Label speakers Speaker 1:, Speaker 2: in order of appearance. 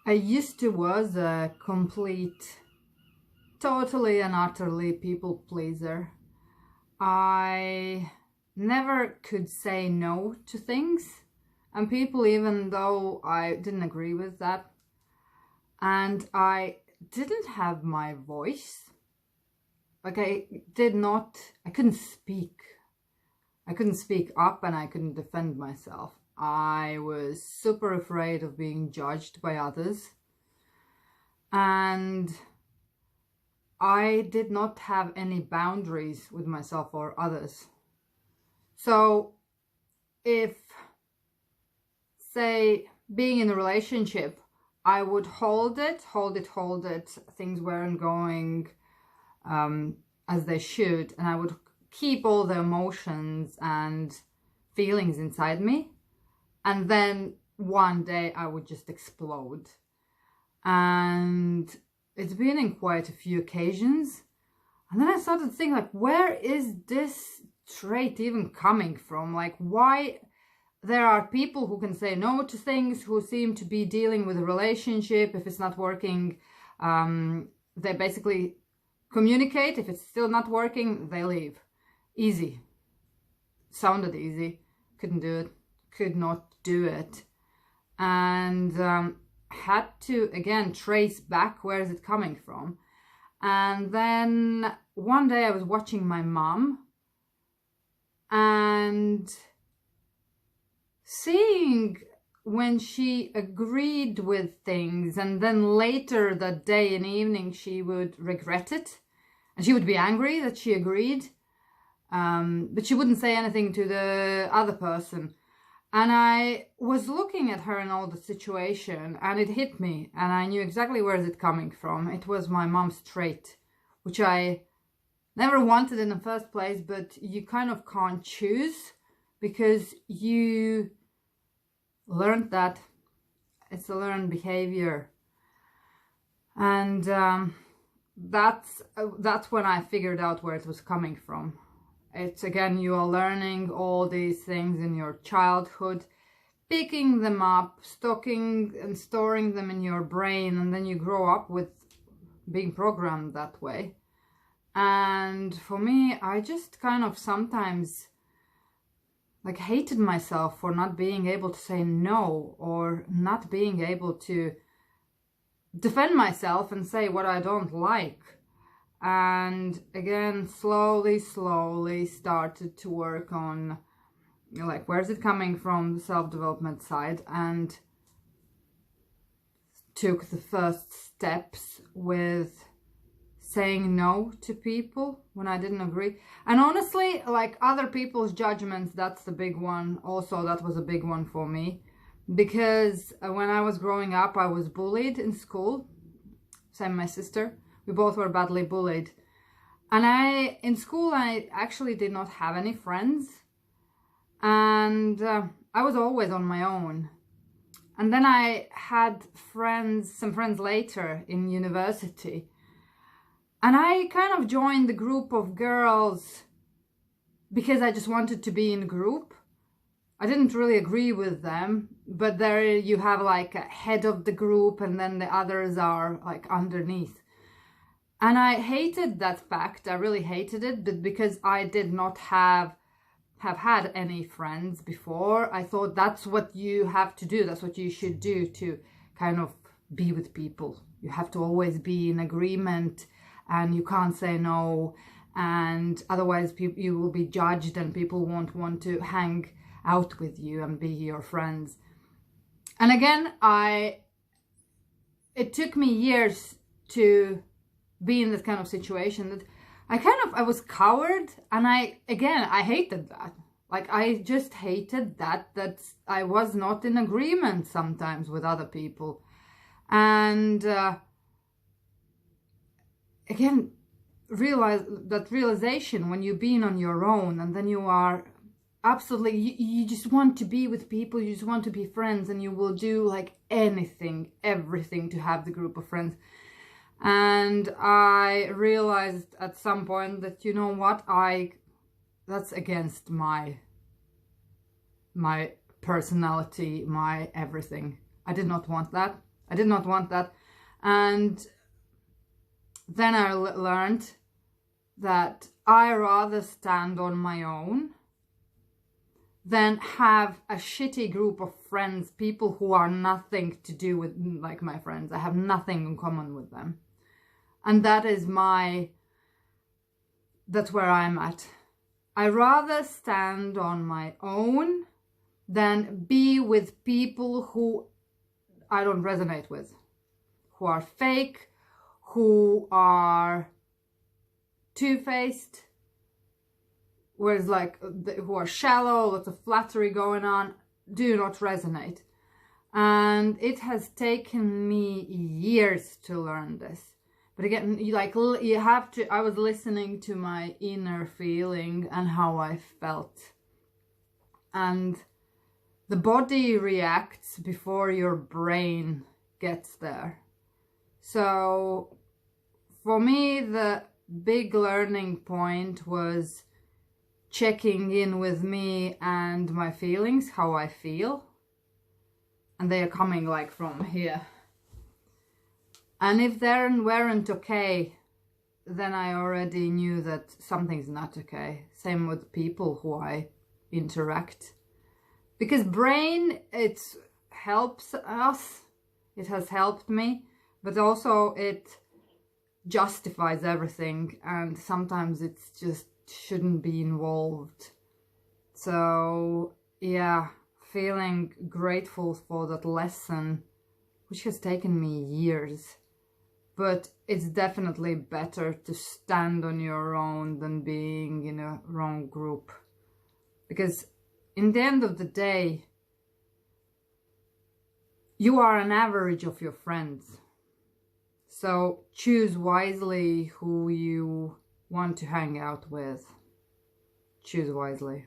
Speaker 1: I used to was a complete, totally and utterly people pleaser. I never could say no to things and people, even though I didn't agree with that. And I didn't have my voice. Like I couldn't speak. I couldn't speak up and I couldn't defend myself. I was super afraid of being judged by others. And I did not have any boundaries with myself or others. So if, say, being in a relationship, I would hold it. Things weren't going as they should. And I would keep all the emotions and feelings inside me. And then one day I would just explode. And it's been in quite a few occasions. And then I started to think, like, where is this trait even coming from? Like, why there are people who can say no to things, who seem to be dealing with a relationship. If it's not working, they basically communicate. If it's still not working, they leave. Easy. Sounded easy. Couldn't do it. Could not do it. And had to, again, trace back where is it coming from. And then one day I was watching my mom and seeing when she agreed with things and then later that day in the evening she would regret it and she would be angry that she agreed, but she wouldn't say anything to the other person. And I was looking at her in all the situation and it hit me and I knew exactly where is it coming from. It was my mom's trait, which I never wanted in the first place, but you kind of can't choose because you learned that. It's a learned behavior. And that's when I figured out where it was coming from. It's, again, you are learning all these things in your childhood, picking them up, stocking and storing them in your brain, and then you grow up with being programmed that way. And for me, I just kind of sometimes like hated myself for not being able to say no or not being able to defend myself and say what I don't like. And again, slowly started to work on, like, where's it coming from, the self-development side, and took the first steps with saying no to people when I didn't agree. And honestly, like, other people's judgments, that's the big one. Also, that was a big one for me. Because when I was growing up, I was bullied in school. Same my sister. We both were badly bullied. And in school, I actually did not have any friends. And I was always on my own. And then I had some friends later in university. And I kind of joined the group of girls because I just wanted to be in a group. I didn't really agree with them, but there you have like a head of the group and then the others are like underneath. And I hated that fact. I really hated it, but because I did not have had any friends before, I thought that's what you have to do. That's what you should do to kind of be with people. You have to always be in agreement and you can't say no, and otherwise you will be judged and people won't want to hang out with you and be your friends. And again, it took me years to be in this kind of situation that I was coward, and I hated that. Like, I just hated that I was not in agreement sometimes with other people. And again, realization when you've been on your own and then you are absolutely, you just want to be with people, you just want to be friends, and you will do like anything, everything to have the group of friends. And I realized at some point that, you know what, that's against my personality, my everything. I did not want that. I did not want that. And then I learned that I rather stand on my own than have a shitty group of friends, people who are nothing to do with like my friends. I have nothing in common with them. And that's where I'm at. I rather stand on my own than be with people who I don't resonate with, who are fake, who are two-faced, whereas like who are shallow, lots of flattery going on, do not resonate. And it has taken me years to learn this. But again, you have to, I was listening to my inner feeling and how I felt. And the body reacts before your brain gets there. So for me, the big learning point was checking in with me and my feelings, how I feel. And they are coming like from here. And if they weren't okay, then I already knew that something's not okay. Same with people who I interact. Because brain, it helps us. It has helped me. But also it justifies everything. And sometimes it's just shouldn't be involved. So yeah, feeling grateful for that lesson, which has taken me years. But it's definitely better to stand on your own than being in a wrong group. Because in the end of the day, you are an average of your friends. So choose wisely who you want to hang out with. Choose wisely.